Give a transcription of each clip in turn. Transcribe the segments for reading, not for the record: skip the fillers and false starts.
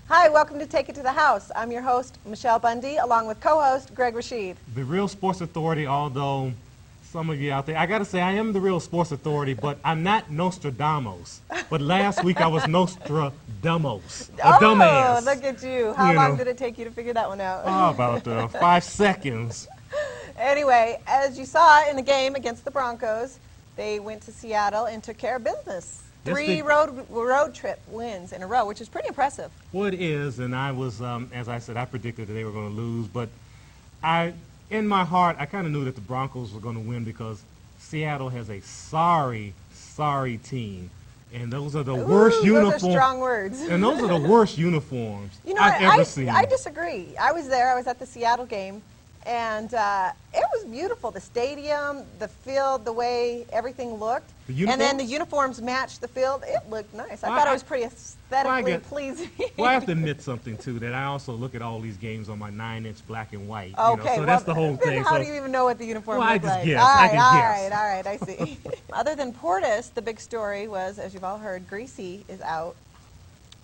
Hi, welcome to Take It to the House. I'm your host, Michelle Bundy, along with co-host Greg Rashid. The Real Sports Authority, although some of you out there, I got to say, I am the Real Sports Authority, but I'm not Nostradamus. But last week I was Nostradamus, a dumbass. Look at you. How long did it take you to figure that one out? Oh, about 5 seconds. Anyway, as you saw in the game against the Broncos, they went to Seattle and took care of business. Yes, Three road trip wins in a row, which is pretty impressive. Well, it is, and I was, as I said, I predicted that they were going to lose, but in my heart, I kind of knew that the Broncos were going to win because Seattle has a sorry team, and those are the worst uniforms. Those are strong words. And those are the worst uniforms I've ever seen. I disagree. I was there. I was at the Seattle game, and it was beautiful. The stadium, the field, the way everything looked. And then the uniforms matched the field. It looked nice. I thought it was pretty aesthetically pleasing. Well, I have to admit something, too, that I also look at all these games on my 9-inch black and white. Okay, so that's the whole thing. How do you even know what the uniform looks like? I just guess. All right, I see. Other than Portis, the big story was, as you've all heard, Greasy is out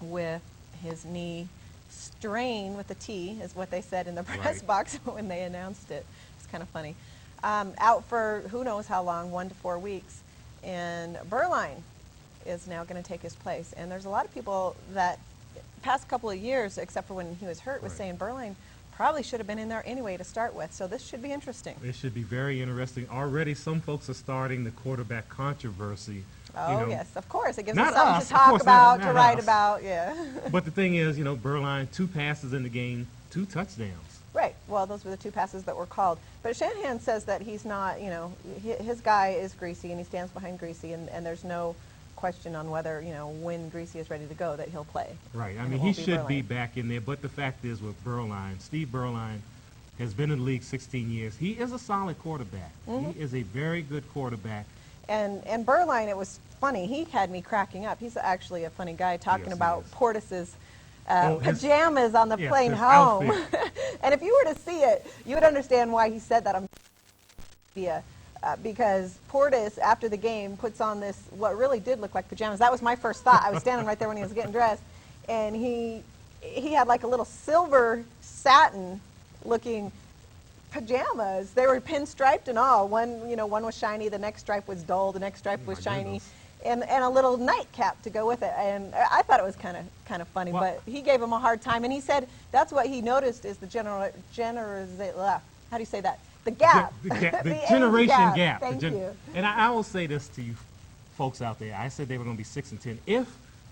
with his knee strain with a T, is what they said in the press box when they announced it. It's kind of funny. Out for who knows how long, 1 to 4 weeks. And Beuerlein is now going to take his place. And there's a lot of people that past couple of years, except for when he was hurt, was saying Beuerlein probably should have been in there anyway to start with. So this should be interesting. It should be very interesting. Already some folks are starting the quarterback controversy. Oh, yes, of course. It gives us something to talk about, to write about, yeah. But the thing is, Beuerlein, 2 passes in the game, 2 touchdowns. Right. Well, those were the 2 passes that were called. But Shanahan says that he's not, his guy is Greasy, and he stands behind Greasy, and there's no question on whether, when Greasy is ready to go, that he'll play. Right. I mean, he should be back in there. But the fact is with Beuerlein, Steve Beuerlein has been in the league 16 years. He is a solid quarterback. Mm-hmm. He is a very good quarterback. And Beuerlein, it was funny. He had me cracking up. He's actually a funny guy talking about Portis's pajamas on the plane home. And if you were to see it, you would understand why he said that on media. Because Portis, after the game, puts on this, what really did look like pajamas. That was my first thought. I was standing right there when he was getting dressed. And he had like a little silver satin-looking pajamas. They were pinstriped and all. One was shiny, the next stripe was dull, the next stripe was shiny. And a little nightcap to go with it, and I thought it was kind of funny. But he gave him a hard time, and he said that's what he noticed is the how do you say that? The gap, the generation gap. Thank you. And I will say this to you, folks out there. I said they were going to be 6-10. If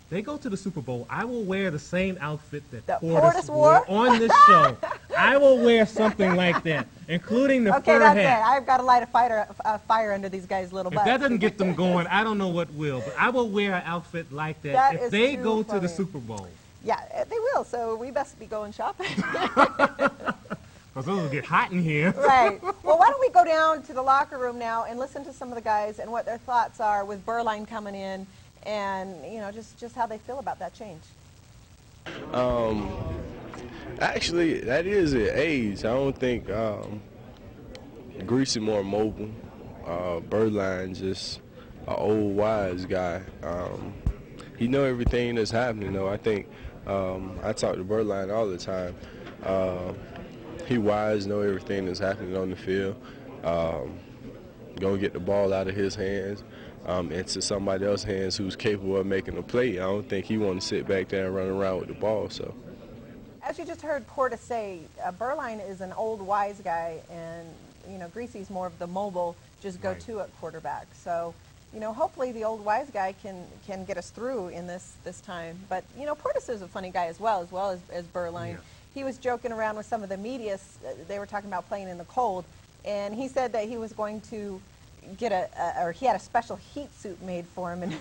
they go to the Super Bowl, I will wear the same outfit that Portis wore on this show. I will wear something like that, including the fur hat. Okay, that's it. I've got to light a fire under these guys' little butts. If that doesn't get them going, I don't know what will. But I will wear an outfit like that if they go to the Super Bowl. Yeah, they will. So we best be going shopping. Because those will get hot in here. Right. Well, why don't we go down to the locker room now and listen to some of the guys and what their thoughts are with Beuerlein coming in. And, just how they feel about that change. Actually, that is an age. I don't think Greasy more mobile. Beuerlein just an old, wise guy. He know everything that's happening, though. I think I talk to Beuerlein all the time. He wise, know everything that's happening on the field. Go get the ball out of his hands. Into somebody else's hands who's capable of making a play. I don't think he want to sit back there and run around with the ball. So, as you just heard Portis say, Beuerlein is an old wise guy, and Greasy's more of the mobile, just go to it quarterback. So, hopefully the old wise guy can get us through in this time. But Portis is a funny guy as well as Beuerlein. Yeah. He was joking around with some of the media. They were talking about playing in the cold, and he said that he was going to get he had a special heat suit made for him. And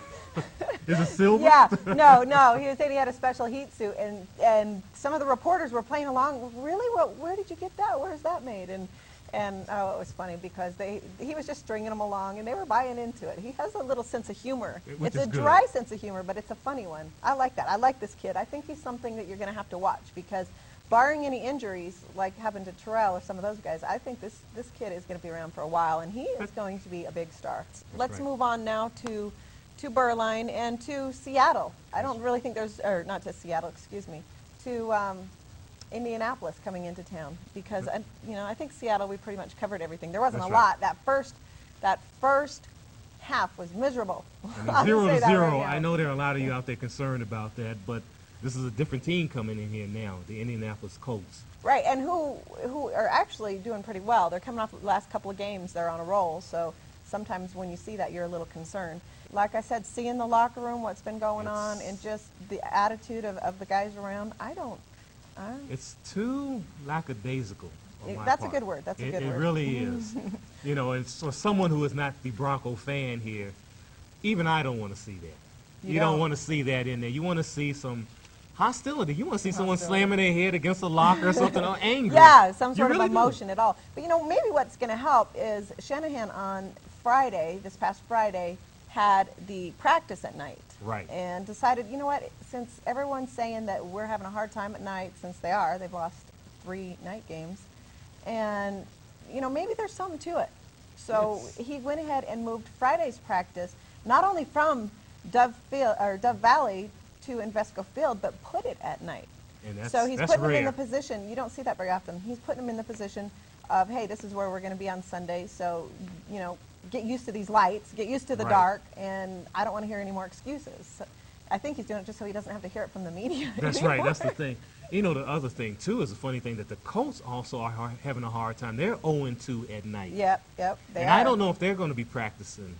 is it silver? Yeah, no. He was saying he had a special heat suit, and some of the reporters were playing along. Really, where did you get that? Where's that made? And it was funny because he was just stringing them along, and they were buying into it. He has a little sense of humor. It's a dry sense of humor, but it's a funny one. I like that. I like this kid. I think he's something that you're going to have to watch because, barring any injuries like happened to Terrell or some of those guys, I think this kid is going to be around for a while, and he is going to be a big star. Let's move on now to Beuerlein and to Seattle. I don't really think not to Seattle, excuse me, to Indianapolis coming into town, because I think Seattle, we pretty much covered everything. There wasn't That's a lot. That first half was miserable. And 0-0. Right, I know there are a lot of you out there concerned about that, but this is a different team coming in here now, the Indianapolis Colts. Right, and who are actually doing pretty well. They're coming off the last couple of games. They're on a roll, so sometimes when you see that, you're a little concerned. Like I said, seeing the locker room, what's been going on, and just the attitude of the guys around, It's too lackadaisical. That's a good word. That's a good word. It really is. And for someone who is not the Bronco fan here, even I don't want to see that. You don't want to see that in there. You want to see some hostility. You want to see someone slamming their head against a locker or something, or angry. Yeah, some sort really of emotion at all. But maybe what's going to help is Shanahan on Friday, this past Friday, had the practice at night. Right. And decided, you know what, since everyone's saying that we're having a hard time at night, since they've lost 3 night games, and maybe there's something to it. So he went ahead and moved Friday's practice not only from Dove Valley to Invesco Field, but put it at night. And so he's putting rare. him in the position, you don't see that very often, he's putting him in the position of, hey, this is where we're going to be on Sunday, so, get used to these lights, get used to the dark, and I don't want to hear any more excuses. So I think he's doing it just so he doesn't have to hear it from the media. That's right, that's the thing. The other thing, too, is the funny thing that the Colts also are having a hard time. They're 0-2 at night. Yep, they are. I don't know if they're going to be practicing.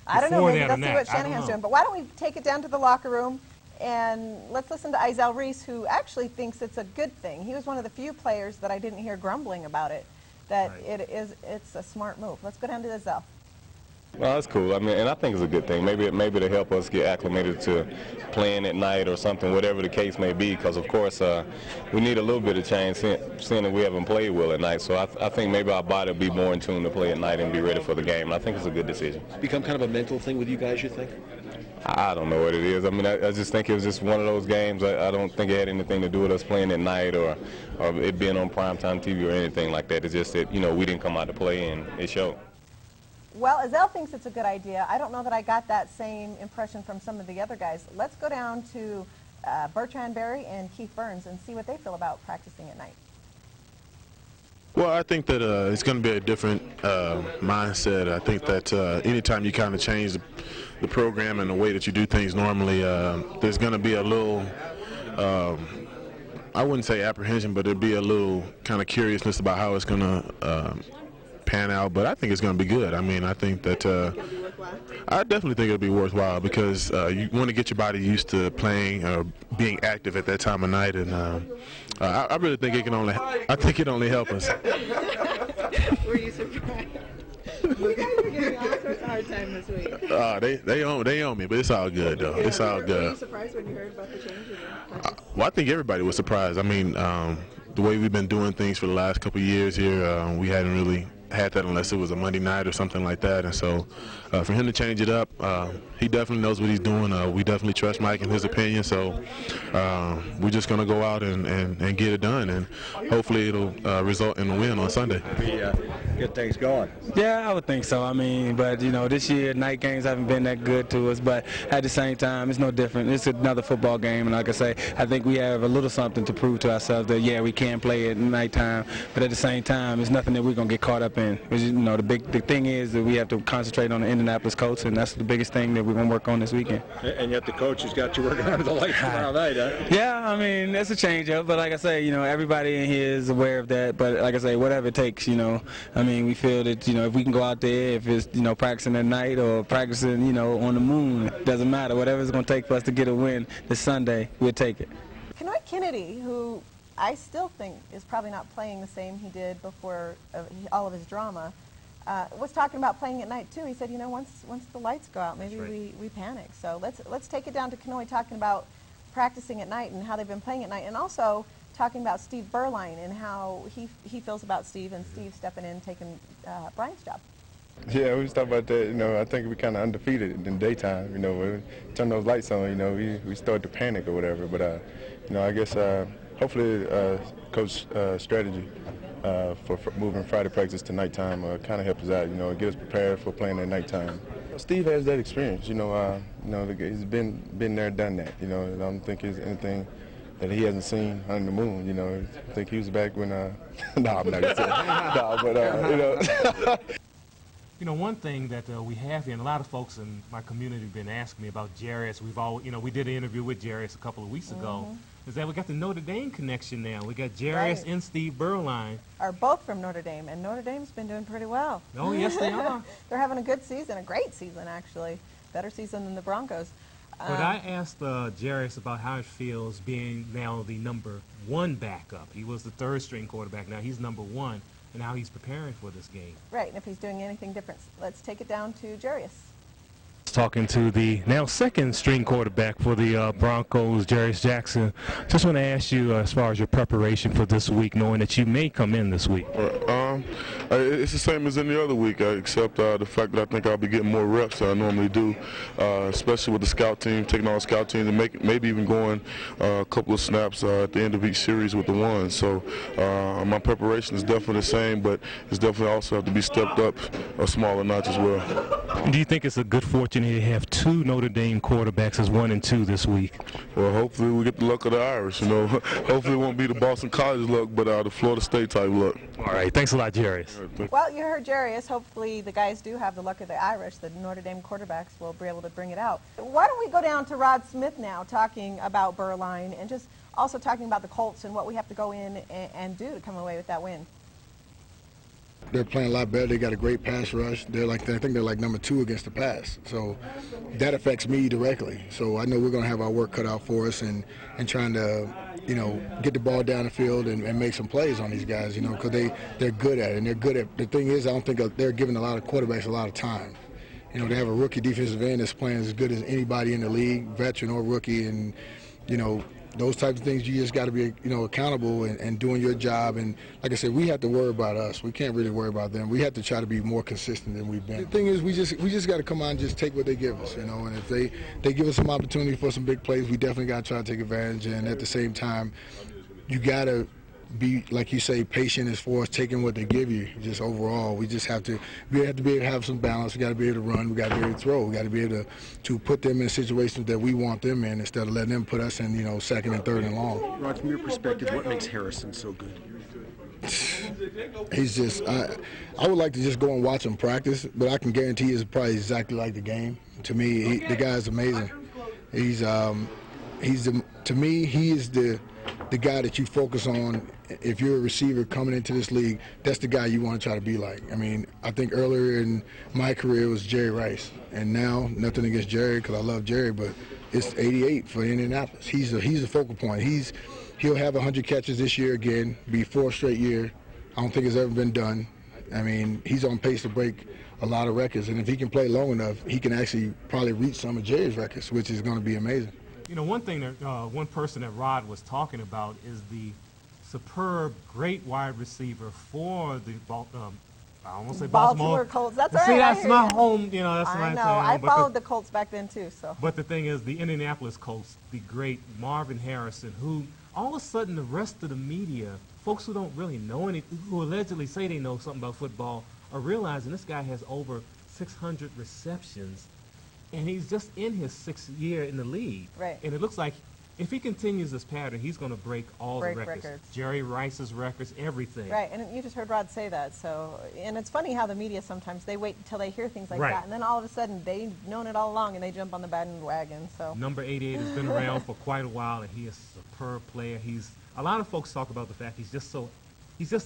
I don't know, maybe that let's or see not. what Shanahan's doing. But why don't we take it down to the locker room, and let's listen to Izell Reese, who actually thinks it's a good thing. He was one of the few players that I didn't hear grumbling about it, that it's a smart move. Let's go down to Izell. Well, that's cool. I mean, and I think it's a good thing. Maybe to help us get acclimated to playing at night or something, whatever the case may be. Because of course, we need a little bit of change, seeing that we haven't played well at night. So I think maybe our body will be more in tune to play at night and be ready for the game. And I think it's a good decision. It's become kind of a mental thing with you guys, you think? I don't know what it is. I mean, I just think it was just one of those games. I don't think it had anything to do with us playing at night or it being on primetime TV or anything like that. It's just that we didn't come out to play, and it showed. Well, Izell thinks it's a good idea. I don't know that I got that same impression from some of the other guys. Let's go down to Bertrand Berry and Keith Burns and see what they feel about practicing at night. Well, I think that it's going to be a different mindset. I think that anytime you kind of change the program and the way that you do things normally, there's going to be a little, I wouldn't say apprehension, but there'd be a little kind of curiousness about how it's going to pan out, but I think it's going to be good. I mean, I think that I definitely think it'll be worthwhile because you want to get your body used to playing or being active at that time of night, and I really think it only help us. Were you surprised? You guys are giving all sorts of hard time this week. They own me, but it's all good though. It's all good. Were you surprised when you heard about the change? Well, I think everybody was surprised. I mean, the way we've been doing things for the last couple of years here, we hadn't really had that unless it was a Monday night or something like that, and so for him to change it up, he definitely knows what he's doing. We definitely trust Mike and his opinion, so we're just going to go out and get it done, and hopefully it'll result in a win on Sunday. Get things going. Yeah, I would think so. I mean, but this year night games haven't been that good to us, but at the same time, it's no different. It's another football game, and like I say, I think we have a little something to prove to ourselves that we can play at nighttime, but at the same time, it's nothing that we're going to get caught up in. The thing is that we have to concentrate on the Indianapolis Colts, and that's the biggest thing that we're going to work on this weekend. And yet the coach has got you working under the lights tomorrow night, huh? Yeah, I mean, that's a change up, but like I say, everybody in here is aware of that, but like I say, whatever it takes, I mean, we feel that, if we can go out there, if it's, practicing at night or practicing, on the moon, it doesn't matter. Whatever it's going to take for us to get a win this Sunday, we'll take it. Kenoy Kennedy, who I still think is probably not playing the same he did before all of his drama, was talking about playing at night too. He said, once the lights go out, maybe we panic. So let's take it down to Kenoy talking about practicing at night and how they've been playing at night, and also talking about Steve Berline and how he feels about Steve and Steve stepping in, taking Brian's job. Yeah, we was talking about that. I think we kind of undefeated in the daytime. When we turn those lights on, we start to panic or whatever. But I guess hopefully coach strategy for moving Friday practice to nighttime kind of helps us out. Get us prepared for playing at nighttime. Steve has that experience. He's been there, done that. I don't think there's anything that he hasn't seen on the moon. You know, I think he was back when. No, I'm not gonna say. No, but you know. You know, one thing that we have here, and a lot of folks in my community have been asking me about Jarius. We did an interview with Jarius a couple of weeks ago. Is that we got the Notre Dame connection now. We got Jarius and Steve Beuerlein. Are both from Notre Dame, and Notre Dame's been doing pretty well. Oh, yes, they are. They're having a good season, a great season, actually. Better season than the Broncos. But I asked Jarius about how it feels being now the #1 backup. He was the third-string quarterback. Now he's #1, and how he's preparing for this game. Right, and if he's doing anything different. Let's take it down to Jarius. Talking to the now second-string quarterback for the Broncos, Jarius Jackson. Just want to ask you, as far as your preparation for this week, knowing that you may come in this week. It's the same as any other week, except the fact that I think I'll be getting more reps than I normally do, especially with the scout team, taking on the scout team, and maybe even going a couple of snaps at the end of each series with the ones. So my preparation is definitely the same, but it's definitely also have to be stepped up a smaller notch as well. Do you think it's a good fortune to have two Notre Dame quarterbacks as 1 and 2 this week? Well, hopefully we get the luck of the Irish. You know, hopefully it won't be the Boston College luck, but the Florida State type luck. All right, thanks a lot, Jarius. Well, you heard Jarius. Hopefully the guys do have the luck of the Irish. The Notre Dame quarterbacks will be able to bring it out. Why don't we go down to Rod Smith now, talking about Beuerlein and just also talking about the Colts and what we have to go in and do to come away with that win. They're playing a lot better. They got a great pass rush. I think they're like #2 against the pass. So that affects me directly. So I know we're going to have our work cut out for us and trying to, you know, get the ball down the field and make some plays on these guys, you know, because they're good at it. And they're good at, the thing is, I don't think they're giving a lot of quarterbacks a lot of time. You know, they have a rookie defensive end that's playing as good as anybody in the league, veteran or rookie, and, you know, those types of things, you just got to be, you know, accountable and doing your job. And like I said, we have to worry about us. We can't really worry about them. We have to try to be more consistent than we've been. The thing is, we just got to come out and just take what they give us, you know. And if they give us some opportunity for some big plays, we definitely got to try to take advantage. And at the same time, you got to be, like you say, patient as far as taking what they give you. Just overall, we just have to be able to have some balance. We got to be able to run. We got to be able to throw. We got to be able to put them in situations that we want them in instead of letting them put us in, you know, second and third and long. Rod, from your perspective, what makes Harrison so good? He's just, I would like to just go and watch him practice, but I can guarantee it's probably exactly like the game. To me, the guy's amazing. To me, he is the guy that you focus on. If you're a receiver coming into this league, that's the guy you want to try to be like. I mean, I think earlier in my career it was Jerry Rice, and now nothing against Jerry because I love Jerry, but it's 88 for Indianapolis. He's the focal point. He'll have 100 catches this year again, be 4th straight year. I don't think it's ever been done. I mean, he's on pace to break a lot of records, and if he can play long enough, he can actually probably reach some of Jerry's records, which is going to be amazing. You know, one thing that one person that Rod was talking about is the superb, great wide receiver for the I almost say Baltimore Colts. That's right. See, that's my home. You know, that's my know. town. I followed the Colts back then too. So. But the thing is, the Indianapolis Colts, the great Marvin Harrison, who all of a sudden the rest of the media, folks who don't really know anything, who allegedly say they know something about football, are realizing this guy has over 600 receptions. And he's just in his 6th year in the league. Right. And it looks like if he continues this pattern, he's going to break all the records. Jerry Rice's records, everything. Right, and you just heard Rod say that. So, and it's funny how the media sometimes, they wait until they hear things like that, and then all of a sudden they've known it all along and they jump on the bandwagon. So number 88 has been around for quite a while, and he is a superb player. A lot of folks talk about the fact he's just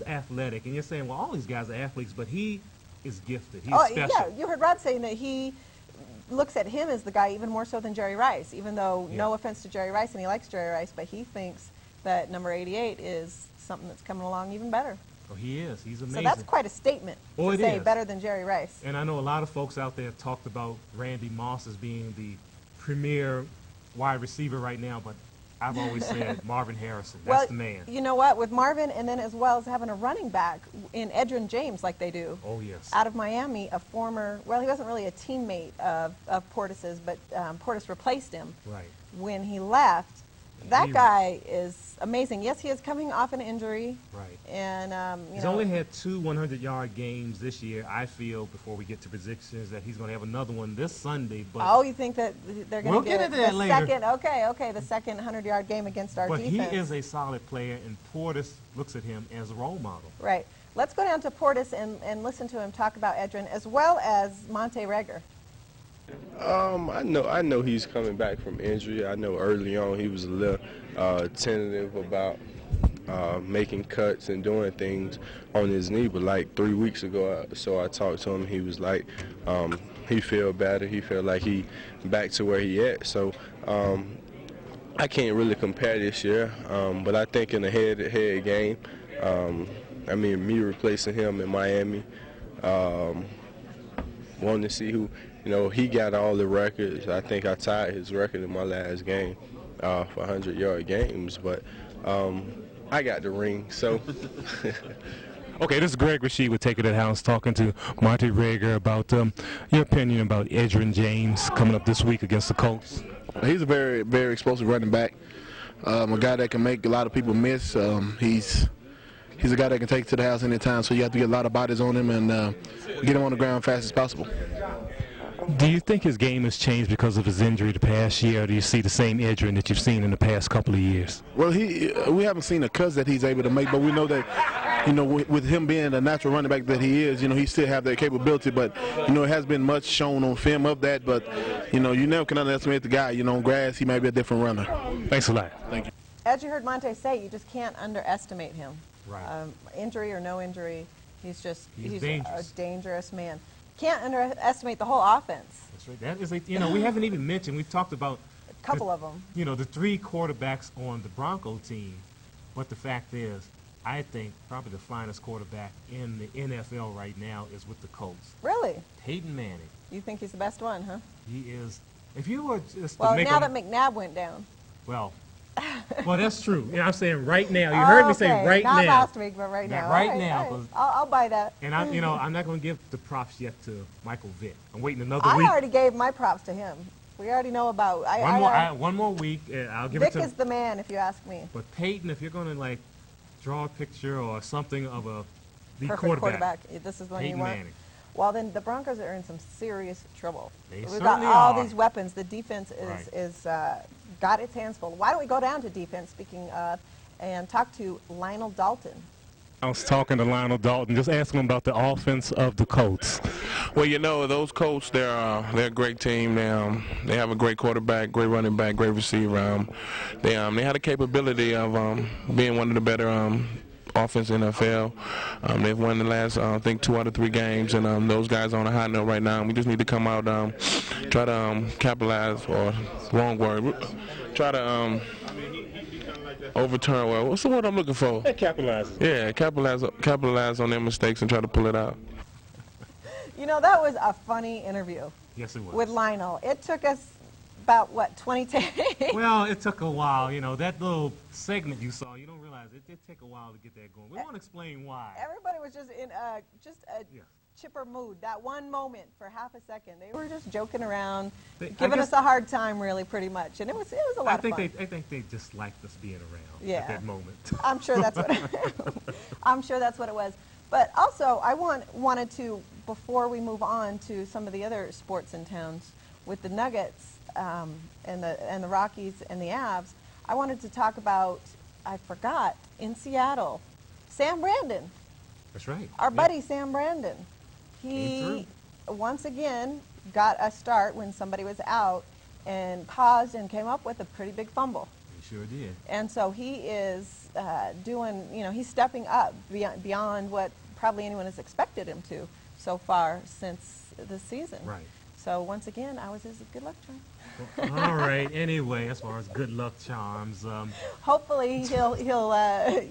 athletic, and you're saying, well, all these guys are athletes, but he is gifted. He's special. Yeah, you heard Rod saying that he looks at him as the guy even more so than Jerry Rice, even though, no offense to Jerry Rice, and he likes Jerry Rice, but he thinks that number 88 is something that's coming along even better. Oh, he is. He's amazing. So that's quite a statement to say better than Jerry Rice. And I know a lot of folks out there have talked about Randy Moss as being the premier wide receiver right now, but I've always said Marvin Harrison. That's the man. You know what? With Marvin, and then as well as having a running back in Edgerrin James like they do. Oh, yes. Out of Miami, a former, well, he wasn't really a teammate of Portis's, but Portis replaced him when he left. That guy is amazing. Yes, he is coming off an injury. Right. And, he's only had 2 100-yard games this year. I feel, before we get to predictions, that he's going to have another one this Sunday. But oh, you think that they're going to get into that the later. second? Okay, the second 100-yard game against our defense. But he is a solid player, and Portis looks at him as a role model. Right. Let's go down to Portis and listen to him talk about Edgerrin as well as Monte Reagor. I know he's coming back from injury. I know early on he was a little tentative about making cuts and doing things on his knee, but like 3 weeks ago, so I talked to him. He was like, he feel better. He felt like he back to where he at. So I can't really compare this year, but I think in a head-to-head game, I mean, me replacing him in Miami, wanting to see who. He got all the records. I think I tied his record in my last game for 100-yard games, but I got the ring, so. Okay, this is Greg Rasheed with Take It at House talking to Monte Reagor about your opinion about Edgerrin James coming up this week against the Colts. He's a very, very explosive running back, a guy that can make a lot of people miss. He's a guy that can take it to the house anytime, so you have to get a lot of bodies on him and get him on the ground fast as possible. Do you think his game has changed because of his injury the past year, or do you see the same Edgerrin that you've seen in the past couple of years? Well, we haven't seen the cuts that he's able to make, but we know that, with him being the natural running back that he is, he still have that capability, but, it has been much shown on film of that, but, you never can underestimate the guy. On grass, he might be a different runner. Thanks a lot. Thank you. As you heard Monte say, you just can't underestimate him. Right. Injury or no injury, he's dangerous. A dangerous man. Can't underestimate the whole offense. That's right. That is we haven't even mentioned, we've talked about a couple of them. The 3 quarterbacks on the Bronco team, but the fact is, I think probably the finest quarterback in the NFL right now is with the Colts. Really? Peyton Manning. You think he's the best one, huh? He is. If you were just now that McNabb went down. Well, that's true. I'm saying right now. You heard me say right now. Not last week, but right now. Right now. Right. I'll buy that. And I'm not going to give the props yet to Michael Vick. I'm waiting another week. I already gave my props to him. We already know about. One more week. I'll give Vick it to. Vick is the man, if you ask me. But Peyton, if you're going to draw a picture or something of the perfect quarterback. This is the one Peyton you want. Manning. Well, then the Broncos are in some serious trouble. We've got all these weapons. The defense is got its hands full. Why don't we go down to defense, speaking of, and talk to Lionel Dalton. I was talking to Lionel Dalton, just asking him about the offense of the Colts. Well, those Colts, they're a great team. They have a great quarterback, great running back, great receiver. They had a capability of being one of the better offense in the NFL. They've won the last, I think, 2 out of 3 games, and those guys are on a high note right now. We just need to come out, try to capitalize, or wrong word, try to overturn. Well, what's the word I'm looking for? Capitalize. Yeah, capitalize on their mistakes and try to pull it out. That was a funny interview. Yes, it was. With Lionel. It took us about, 20 takes? Well, it took a while. That little segment you saw, you don't realize it did take a while to get that going. We won't explain why. Everybody was just in a chipper mood. That one moment for half a second, they were just joking around, giving us a hard time, really, pretty much. And it was a lot of fun. I think they just liked us being around at that moment. I'm sure that's what it was. But also, I wanted to, before we move on to some of the other sports in towns, with the Nuggets and the Rockies and the Avs, I wanted to talk about, I forgot, in Seattle, Sam Brandon. That's right. Our buddy Sam Brandon. He, once again, got a start when somebody was out and paused and came up with a pretty big fumble. He sure did. And so he is doing, he's stepping up beyond what probably anyone has expected him to so far since this season. Right. So once again, I was his good luck charm. All right. Anyway, as far as good luck charms, hopefully he'll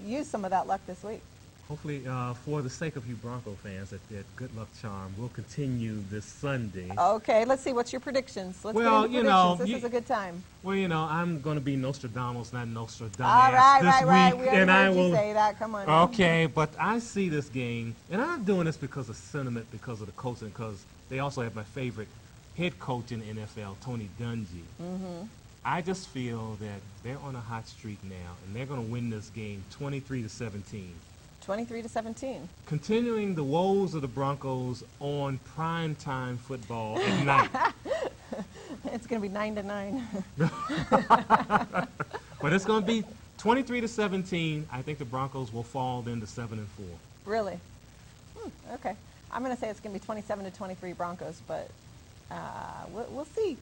use some of that luck this week. Hopefully, for the sake of you Bronco fans, that good luck charm will continue this Sunday. Okay, let's see. What's your predictions? Let's get into predictions. This is a good time. Well, I'm going to be Nostradamus, not Nostradamus. All right, this right. week, We already heard you say that. Come on. Okay, but I see this game, and I'm doing this because of sentiment, because of the coaching, because they also have my favorite head coach in the NFL, Tony Dungy. Mm-hmm. I just feel that they're on a hot streak now, and they're going to win this game 23-17. 23-17. Continuing the woes of the Broncos on primetime football at night. It's going to be 9-9. But it's going to be 23-17. I think the Broncos will fall then to 7-4. Really? Okay. I'm going to say it's going to be 27-23 Broncos, but we'll see.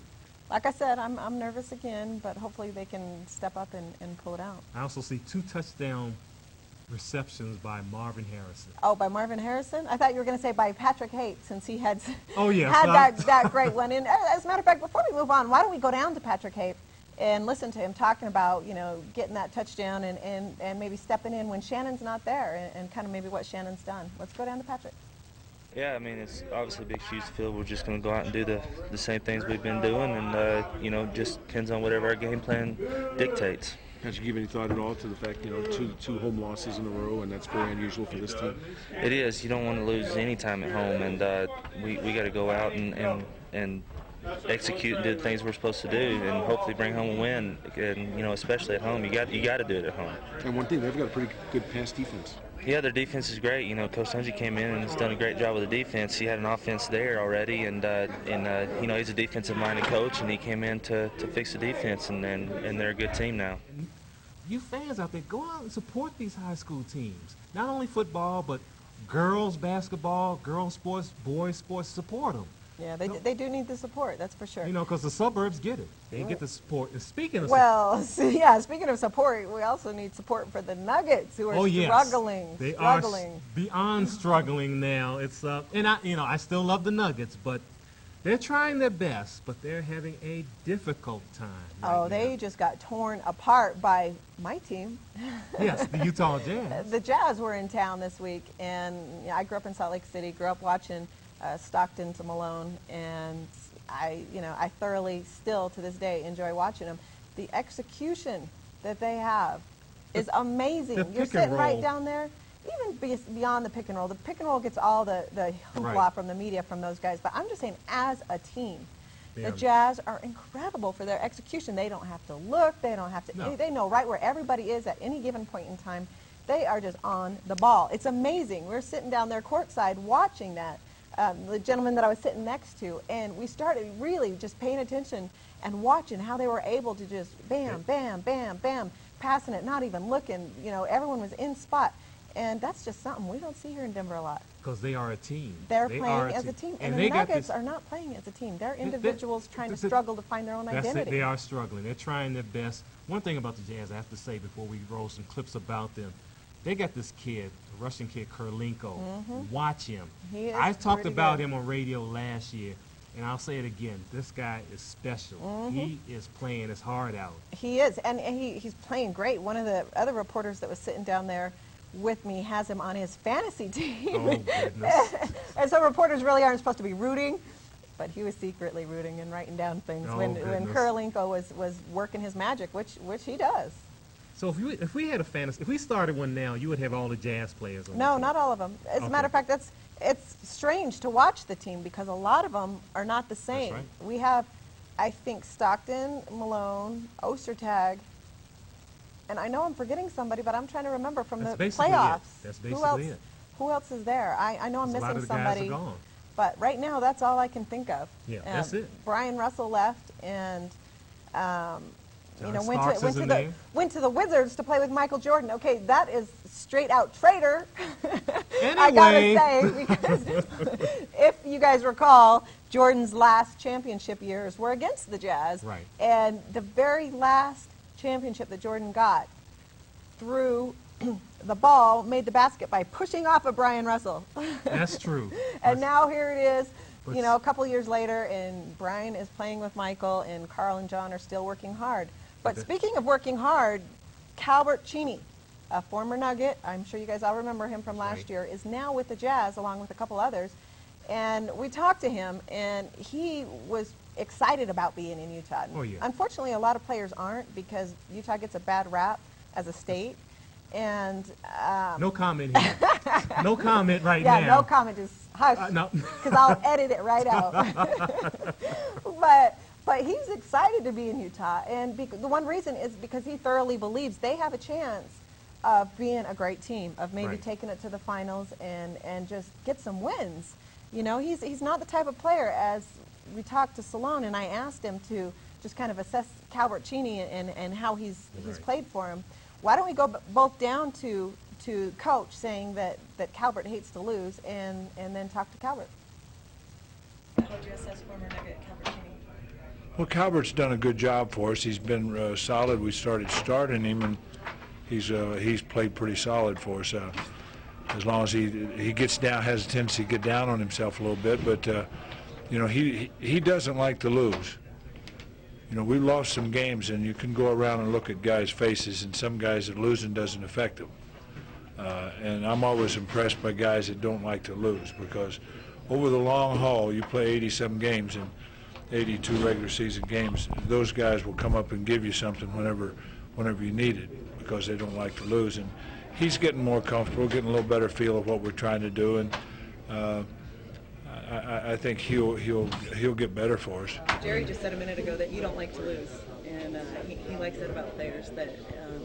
Like I said, I'm nervous again, but hopefully they can step up and pull it out. I also see 2 touchdown receptions by Marvin Harrison. Oh, by Marvin Harrison? I thought you were going to say by Patrick Haight, since he had yes, that great one. And as a matter of fact, before we move on, why don't we go down to Patrick Haight and listen to him talking about, getting that touchdown and maybe stepping in when Shannon's not there and kind of maybe what Shannon's done. Let's go down to Patrick. Yeah, I mean, it's obviously big shoes to fill. We're just going to go out and do the same things we've been doing, and, just depends on whatever our game plan dictates. Has you give any thought at all to the fact, two home losses in a row, and that's very unusual for this team? It is. You don't want to lose any time at home, and we got to go out and execute and do the things we're supposed to do, and hopefully bring home a win. And especially at home, you got to do it at home. And one thing, they've got a pretty good pass defense. Yeah, their defense is great. Coach Tunji came in and has done a great job with the defense. He had an offense there already, and he's a defensive-minded coach, and he came in to fix the defense, and they're a good team now. You fans out there, go out and support these high school teams. Not only football, but girls basketball, girls sports, boys sports. Support them. Yeah, they do need the support, that's for sure. Because the suburbs get it. They get the support. And speaking of speaking of support, we also need support for the Nuggets, who are struggling. They are beyond struggling now. It's and I still love the Nuggets, but they're trying their best, but they're having a difficult time. They just got torn apart by my team. Yes, the Utah Jazz. The Jazz were in town this week, and I grew up in Salt Lake City, grew up watching Stockton to Malone, and I thoroughly still to this day enjoy watching them. The execution that they have is amazing. You're sitting right down there, even beyond the pick and roll. The pick and roll gets all the hoopla from the media from those guys, but I'm just saying as a team, the Jazz are incredible for their execution. They don't have to look, they don't have to, they know right where everybody is at any given point in time. They are just on the ball. It's amazing. We're sitting down there courtside watching that. The gentleman that I was sitting next to, and we started really just paying attention and watching how they were able to just bam, bam, bam, bam, passing it, not even looking. Everyone was in spot, and that's just something we don't see here in Denver a lot. Because they are a team. They're playing as a team, and the Nuggets are not playing as a team. They're individuals trying to struggle to find their own identity. They are struggling. They're trying their best. One thing about the Jazz I have to say before we roll some clips about them, they got this kid, a Russian kid, Kurlenko. Watch him. I talked about him on radio last year, and I'll say it again. This guy is special. He is playing his heart out. He is, and he's playing great. One of the other reporters that was sitting down there with me has him on his fantasy team. Oh, goodness. And so reporters really aren't supposed to be rooting, but he was secretly rooting and writing down things when Kurlenko was working his magic, which he does. So if we had a fantasy, if we started one now, you would have all the Jazz players on the No, team. not all of them. As a matter of fact, it's strange to watch the team because a lot of them are not the same. That's right. We have, I think, Stockton, Malone, Ostertag, and I know I'm forgetting somebody, but I'm trying to remember from the playoffs. That's basically it. Who else is there? I know I'm missing a lot of the somebody. Guys are gone. But right now, that's all I can think of. Yeah, that's it. Brian Russell left, and went to the Wizards to play with Michael Jordan. Okay, that is straight out traitor. Anyway. I gotta say, because if you guys recall, Jordan's last championship years were against the Jazz. Right. And the very last championship that Jordan got threw the ball, made the basket by pushing off of Brian Russell. That's true. And now here it is, a couple years later, and Brian is playing with Michael, and Carl and John are still working hard. But speaking of working hard, Calbert Cheney, a former Nugget, I'm sure you guys all remember him from last year, is now with the Jazz along with a couple others. And we talked to him, and he was excited about being in Utah. Oh, yeah. Unfortunately, a lot of players aren't because Utah gets a bad rap as a state. And no comment here. No comment right now. Yeah, no comment. Just hush. No. Because I'll edit it right out. He's excited to be in Utah, and the one reason is because he thoroughly believes they have a chance of being a great team, of maybe taking it to the finals and just get some wins. You know, he's not the type of player, as we talked to Salone, and I asked him to just kind of assess Calbert Cheaney and how he's played for him. Why don't we go both down to Coach saying that Calbert hates to lose, and then talk to Calbert. How would you assess former Nugget Calbert Cheaney? Well, Calbert's done a good job for us. He's been solid. We started starting him, and he's played pretty solid for us. As long as he gets down, has a tendency to get down on himself a little bit, but you know, he doesn't like to lose. You know, we've lost some games, and you can go around and look at guys' faces, and some guys that losing doesn't affect them. And I'm always impressed by guys that don't like to lose, because over the long haul, you play 80-some games and 82 regular season games. Those guys will come up and give you something whenever you need it, because they don't like to lose. And he's getting more comfortable, getting a little better feel of what we're trying to do, and I think he'll get better for us. Jerry just said a minute ago that you don't like to lose, and he likes that about players, that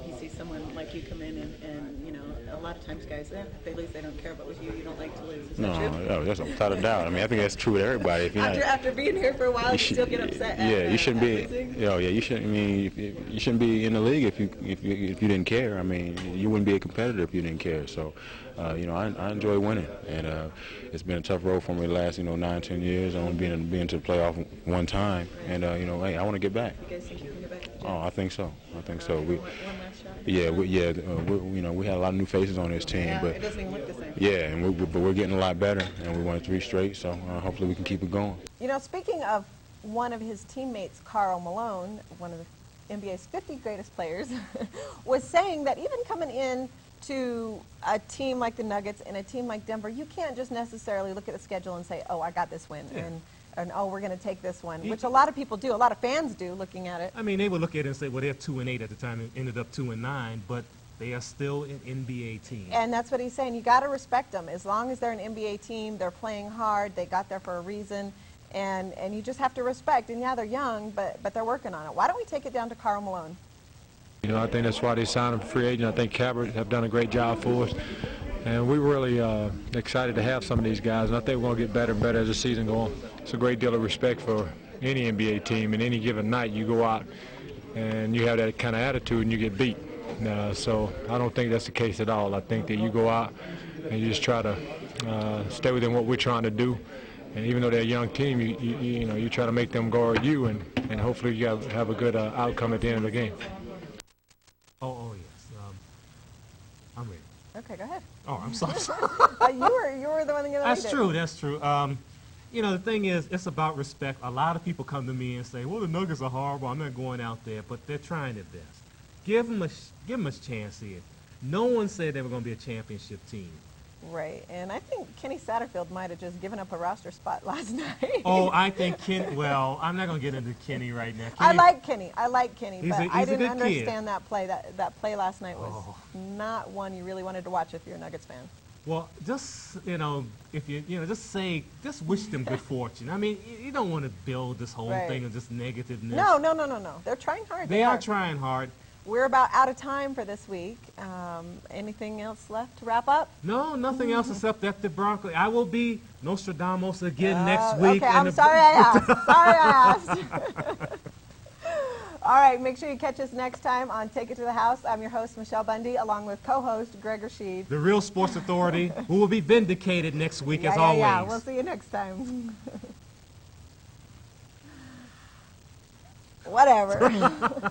he sees someone like you come in and you know, a lot of times guys, if they lose, they don't care, but with you, you don't like to lose. Is that true? No, that's without a doubt. I mean, I think that's true with everybody. If you're after being here for a while, you still get upset. You shouldn't be. Losing? You shouldn't. I mean, you shouldn't be in the league if you didn't care. I mean, you wouldn't be a competitor if you didn't care. So, you know, I enjoy winning, and it's been a tough road for me the last 9-10 years. I've only been to the playoff one time, and you know, hey, I want to get back. You guys think you can get back? Oh, I think so. One last shot. You know, we had a lot of new faces on this team, but it doesn't even look the same. Yeah, but we're getting a lot better, and we won 3 straight. So hopefully we can keep it going. You know, speaking of one of his teammates, Karl Malone, one of the NBA's 50 greatest players, was saying that even coming in to a team like the Nuggets and a team like Denver, you can't just necessarily look at the schedule and say, oh, I got this win, and oh, we're going to take this one, which a lot of people do, a lot of fans do, looking at it. I mean, they would look at it and say, well, they're 2-8 at the time, and ended up 2-9, but they are still an NBA team. And that's what he's saying. You got to respect them. As long as they're an NBA team, they're playing hard, they got there for a reason, and you just have to respect. And yeah, they're young, but they're working on it. Why don't we take it down to Karl Malone? You know, I think that's why they signed him for free agent. I think Calbert have done a great job for us. And we're really excited to have some of these guys, and I think we're going to get better and better as the season goes on. It's a great deal of respect for any NBA team, and any given night you go out and you have that kind of attitude and you get beat. So I don't think that's the case at all. I think that you go out and you just try to stay within what we're trying to do. And even though they're a young team, you know, you try to make them guard you, and hopefully you have a good outcome at the end of the game. Oh yes. I'm ready. Okay, go ahead. Oh, I'm sorry. You were the one that got That's true. That's true. You know, the thing is, it's about respect. A lot of people come to me and say, well, the Nuggets are horrible. I'm not going out there. But they're trying their best. Give them a chance here. No one said they were going to be a championship team. Right. And I think Kenny Satterfield might have just given up a roster spot last night. Oh, I think Kenny, well, I'm not going to get into Kenny right now. I like Kenny, but I didn't understand that play. That play last night was not one you really wanted to watch if you're a Nuggets fan. Well, just, you know, if just wish them good fortune. I mean, you don't want to build this whole thing of just negativeness. No. They're trying hard. They are trying hard. We're about out of time for this week. Anything else left to wrap up? No, nothing else except that the Broncos. I will be Nostradamus again next week. Okay, I'm sorry I asked. All right, make sure you catch us next time on Take It to the House. I'm your host, Michelle Bundy, along with co-host Greg Rashid. The Real Sports Authority, who will be vindicated next week as always. Yeah, we'll see you next time. Whatever.